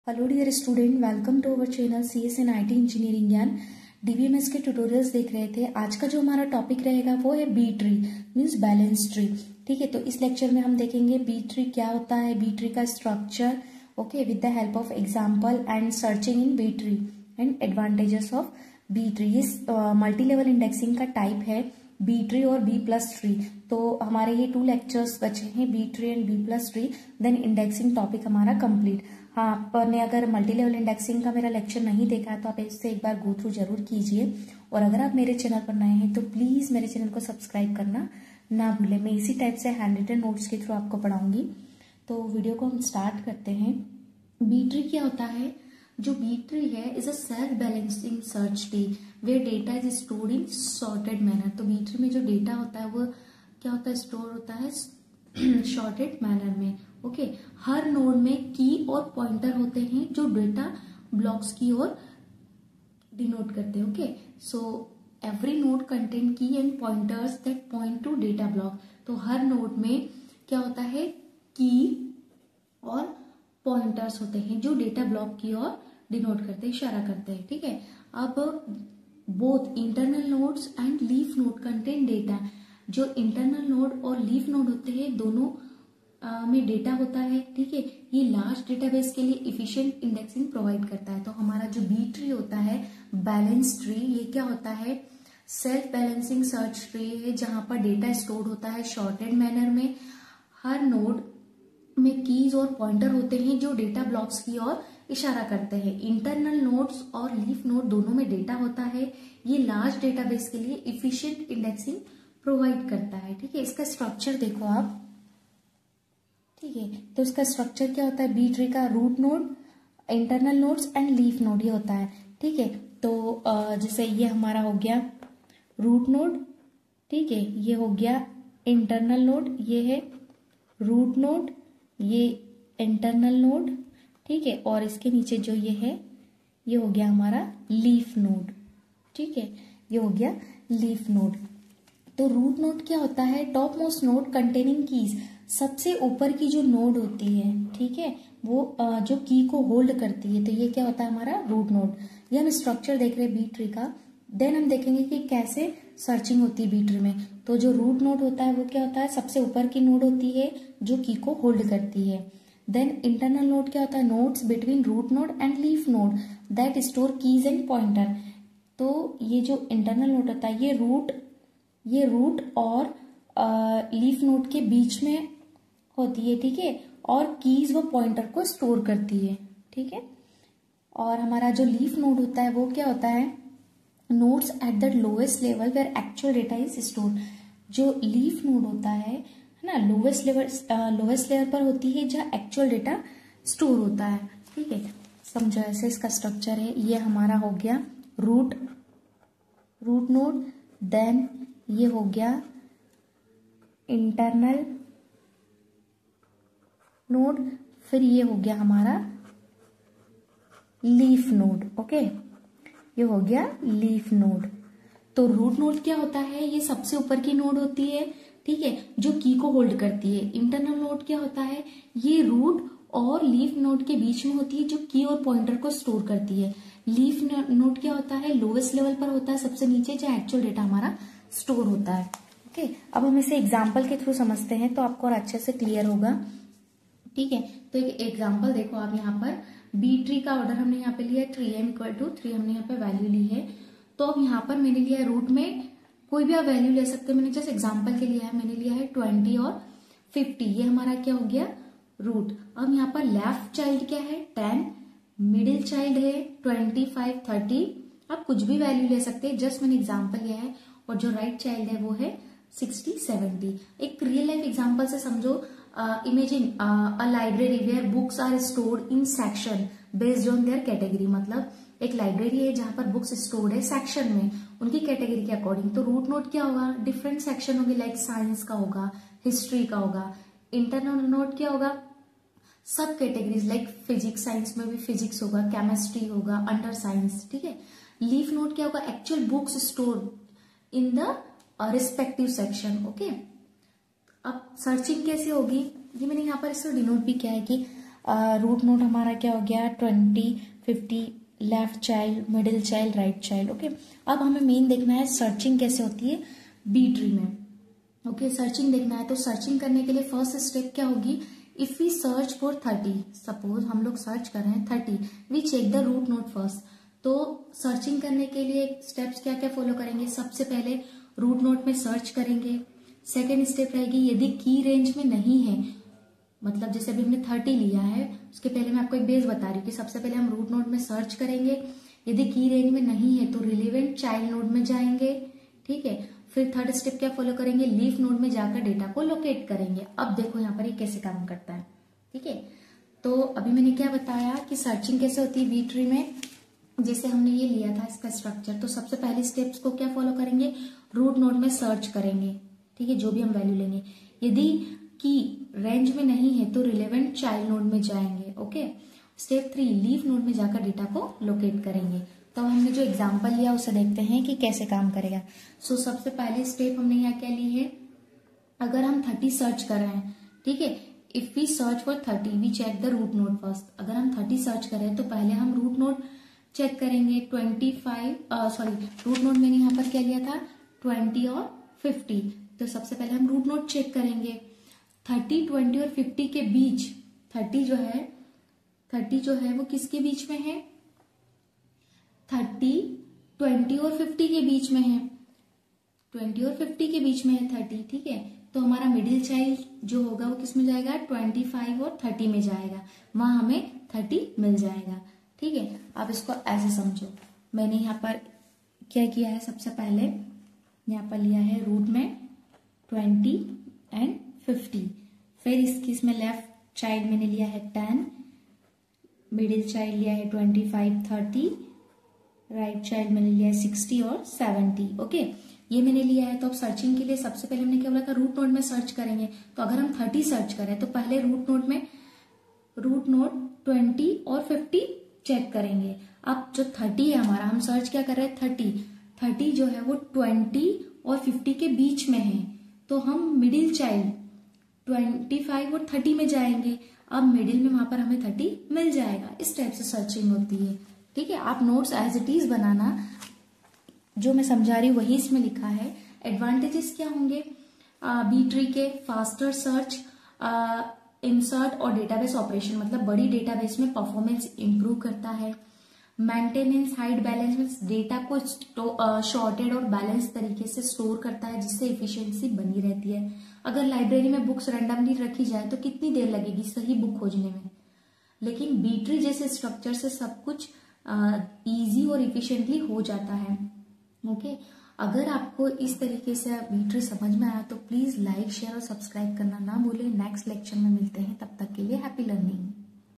Hello dear student, welcome to our channel CS and IT engineering ज्ञान। DBMS के tutorials देख रहे थे। आज का जो हमारा टॉपिक रहेगा वो है B tree means balance tree. ठीक है, तो इस लेक्चर में हम देखेंगे बी ट्री क्या होता है, बी ट्री का structure, okay, with the help of example and searching in B tree and advantages of B tree. ये मल्टी लेवल इंडेक्सिंग का टाइप है बी ट्री और बी प्लस ट्री। तो हमारे ये 2 लेक्चर्स बचे हैं, B tree and B plus tree, then indexing topic हमारा कंप्लीट। हाँ, आपने अगर मल्टी लेवल इंडेक्सिंग का मेरा लेक्चर नहीं देखा है तो आप इससे एक बार गो थ्रू जरूर कीजिए। और अगर आप मेरे चैनल पर नए हैं तो प्लीज मेरे चैनल को सब्सक्राइब करना ना भूलें। मैं इसी टाइप से हैंड रिटन नोट्स के थ्रू आपको पढ़ाऊंगी। तो वीडियो को हम स्टार्ट करते हैं। बी ट्री क्या होता है? जो बी ट्री है is a self balancing search tree where data is stored in sorted manner. तो बी ट्री में जो डेटा होता है वो क्या होता है? स्टोर होता है शॉर्टेड मैनर में। ओके, हर नोड में की और पॉइंटर होते हैं जो डेटा ब्लॉक्स की ओर डिनोट करते हैं। Okay, so every node contain key and pointers that point to data block. तो हर नोड में क्या होता है? की और पॉइंटर्स होते हैं जो डेटा ब्लॉक की ओर डिनोट करते हैं, इशारा करते हैं। ठीक है, अब both internal nodes and leaf node contain data. जो इंटरनल नोड और लीफ नोड होते हैं दोनों में डेटा होता है। ठीक है, ये लार्ज डेटाबेस के लिए इफिशिएंट इंडेक्सिंग प्रोवाइड करता है। तो हमारा जो बी ट्री होता है, बैलेंस ट्री, ये क्या होता है? सेल्फ बैलेंसिंग सर्च ट्री है जहां पर डेटा स्टोर होता है शॉर्टेड मैनर में। हर नोड में कीज और पॉइंटर होते हैं जो डेटा ब्लॉक्स की ओर इशारा करते हैं। इंटरनल नोड्स और लीफ नोड दोनों में डेटा होता है। ये लार्ज डेटाबेस के लिए इफिशिएंट इंडेक्सिंग प्रोवाइड करता है। ठीक है, इसका स्ट्रक्चर देखो आप। ठीक है, तो इसका स्ट्रक्चर क्या होता है? बी ट्री का root node, internal nodes and leaf node ये होता है। ठीक है, तो जैसे ये हमारा हो गया रूट नोड। ठीक है, ये हो गया इंटरनल नोड, ये है रूट नोड, ये इंटरनल नोड। ठीक है, और इसके नीचे जो ये है ये हो गया हमारा लीफ नोड। ठीक है, ये हो गया लीफ नोड। तो रूट नोड क्या होता है? Top most node containing keys. सबसे ऊपर की जो नोड होती है, ठीक है, वो जो की को होल्ड करती है, तो ये क्या होता है हमारा रूट नोड। ये हम स्ट्रक्चर देख रहे हैं बी ट्री का। देन हम देखेंगे कि कैसे सर्चिंग होती है बी ट्री में। तो जो रूट नोड होता है वो क्या होता है? सबसे ऊपर की नोड होती है जो की को होल्ड करती है। देन इंटरनल नोड क्या होता है? Nodes between root node and leaf node that store keys and pointer. तो ये जो इंटरनल नोड होता है ये रूट और लीफ नोड के बीच में होती है। ठीक है, और कीज व पॉइंटर को स्टोर करती है। ठीक है, और हमारा जो लीफ नोड होता है वो क्या होता है? Nodes at the lowest level where actual data is stored. जो लीफ नोड होता है ना, लोएस्ट लेवल पर होती है जहाँ एक्चुअल डेटा स्टोर होता है। ठीक है, समझो ऐसे इसका स्ट्रक्चर है। ये हमारा हो गया रूट नोड, देन ये हो गया इंटरनल नोड, फिर ये हो गया हमारा लीफ नोड। ओके, ये हो गया लीफ नोड। तो रूट नोड क्या होता है? ये सबसे ऊपर की नोड होती है, ठीक है, जो की को होल्ड करती है। इंटरनल नोड क्या होता है? ये रूट और लीफ नोड के बीच में होती है जो की और पॉइंटर को स्टोर करती है। लीफ नोड क्या होता है? लोवेस्ट लेवल पर होता है, सबसे नीचे जहाँ एक्चुअल डेटा हमारा स्टोर होता है। ओके, अब हम इसे एग्जाम्पल के थ्रू समझते हैं तो आपको और अच्छे से क्लियर होगा। ठीक है, तो एक एग्जाम्पल देखो आप। यहाँ पर बी ट्री का ऑर्डर हमने यहाँ पे लिया है 3m = 3, हमने यहाँ पे वैल्यू ली है। तो अब यहाँ पर मैंने लिया है रूट में कोई भी आप वैल्यू ले सकते हो। मैंने जस्ट एग्जाम्पल के लिए है, मैंने लिया है 20 और 50। ये हमारा क्या हो गया? रूट। अब यहाँ पर लेफ्ट चाइल्ड क्या है? 10, मिडिल चाइल्ड है 25, 30। आप कुछ भी वैल्यू ले सकते हैं, जस्ट मैंने एग्जाम्पल लिया है। और जो राइट चाइल्ड है वो है 60, 70। एक रियल लाइफ एग्जाम्पल से समझो। Imagine a library where books are stored in section based on their category. मतलब एक लाइब्रेरी है जहां पर बुक्स स्टोर्ड है सेक्शन में, उनकी कैटेगरी के अकॉर्डिंग। तो रूट नोड क्या होगा? डिफरेंट सेक्शन होंगे, लाइक साइंस का होगा, हिस्ट्री का होगा। इंटरनल नोड क्या होगा? सब कैटेगरीज, लाइक फिजिक्स, साइंस में भी फिजिक्स होगा, केमिस्ट्री होगा, अंडर साइंस। ठीक है, लीफ नोड क्या होगा? Actual books store in the respective section. Okay, अब सर्चिंग कैसे होगी? ये मैंने यहाँ पर इसको डिनोट भी किया है कि रूट नोड हमारा क्या हो गया 20, 50, left child, middle child, right child. Okay, अब हमें मेन देखना है सर्चिंग कैसे होती है बी ट्री में। ओके, सर्चिंग देखना है तो सर्चिंग करने के लिए फर्स्ट स्टेप क्या होगी, if we search for 30, suppose हम लोग सर्च कर रहे हैं 30, we check the root node first. तो सर्चिंग करने के लिए स्टेप्स क्या क्या फॉलो करेंगे, सबसे पहले रूट नोड में सर्च करेंगे। सेकेंड स्टेप रहेगी यदि की रेंज में नहीं है, मतलब जैसे अभी हमने 30 लिया है, उसके पहले मैं आपको एक बेस बता रही हूँ कि सबसे पहले हम रूट नोड में सर्च करेंगे, यदि की रेंज में नहीं है तो रिलेवेंट चाइल्ड नोड में जाएंगे। ठीक है, फिर थर्ड स्टेप क्या फॉलो करेंगे, लीफ नोड में जाकर डेटा को लोकेट करेंगे। अब देखो यहाँ पर ये कैसे काम करता है। ठीक है, तो अभी मैंने क्या बताया कि सर्चिंग कैसे होती है बी ट्री में। जैसे हमने ये लिया था इसका स्ट्रक्चर, तो सबसे पहले स्टेप्स को क्या फॉलो करेंगे, रूट नोड में सर्च करेंगे। ठीक है, जो भी हम वैल्यू लेंगे, यदि की रेंज में नहीं है तो रिलेवेंट चाइल्ड नोड में जाएंगे। ओके, स्टेप 3 लीफ नोड में जाकर डेटा को लोकेट करेंगे। तो हमने जो एग्जांपल लिया उसे देखते हैं कि कैसे काम करेगा। सो सबसे पहले स्टेप हमने यहाँ क्या ली है, अगर हम 30 सर्च कर रहे हैं, ठीक है, if we search for 30 we check the root node first. अगर हम 30 सर्च कर रहे हैं तो पहले हम रूट नोड चेक करेंगे 25, रूट नोड मैंने यहाँ पर क्या लिया था 20 और 50। तो सबसे पहले हम रूट नोड चेक करेंगे 30, 20 और 50 के बीच। 30 जो है वो किसके बीच में है, 30, 20 और 50 के बीच में है, 20 और 50 के बीच में है 30। ठीक है, तो हमारा मिडिल चाइल्ड जो होगा वो किस में जाएगा, 25 और 30 में जाएगा, वहां हमें 30 मिल जाएगा। ठीक है, आप इसको ऐसे समझो। मैंने यहाँ पर क्या किया है, सबसे पहले यहाँ पर लिया है रूट में 20 एंड 50, फिर इसमें लेफ्ट चाइल्ड मैंने लिया है 10, मिडिल चाइल्ड लिया है 25, 30, राइट चाइल्ड मैंने लिया है 60 और 70। ओके, ये मैंने लिया है। तो अब सर्चिंग के लिए सबसे पहले हमने क्या बोला था, रूट नोड में सर्च करेंगे। तो अगर हम 30 सर्च करें तो पहले रूट नोड 20 और 50 चेक करेंगे। अब जो 30 है हमारा, हम सर्च क्या कर रहे हैं 30 जो है वो 20 और 50 के बीच में है, तो हम मिडिल चाइल्ड 25 और 30 में जाएंगे। अब मिडिल में वहां पर हमें 30 मिल जाएगा। इस टाइप से सर्चिंग होती है। ठीक है, आप नोट्स एज इट इज बनाना, जो मैं समझा रही हूँ वही इसमें लिखा है। एडवांटेजेस क्या होंगे बी ट्री के, फास्टर सर्च, इंसर्ट और डेटाबेस ऑपरेशन, मतलब बड़ी डेटाबेस में परफॉर्मेंस इंप्रूव करता है। मेंटेनेंस, हाइड बैलेंस में डेटा को शॉर्टेड और बैलेंस तरीके से स्टोर करता है, जिससे इफिशिएंसी बनी रहती है। अगर लाइब्रेरी में बुक्स रैंडमली रखी जाए तो कितनी देर लगेगी सही बुक खोजने में, लेकिन बी ट्री जैसे स्ट्रक्चर से सब कुछ इजी और इफिशिएंटली हो जाता है। ओके, अगर आपको इस तरीके से बी ट्री समझ में आया तो प्लीज लाइक, शेयर और सब्सक्राइब करना ना भूलें। नेक्स्ट लेक्चर में मिलते हैं, तब तक के लिए हैप्पी लर्निंग।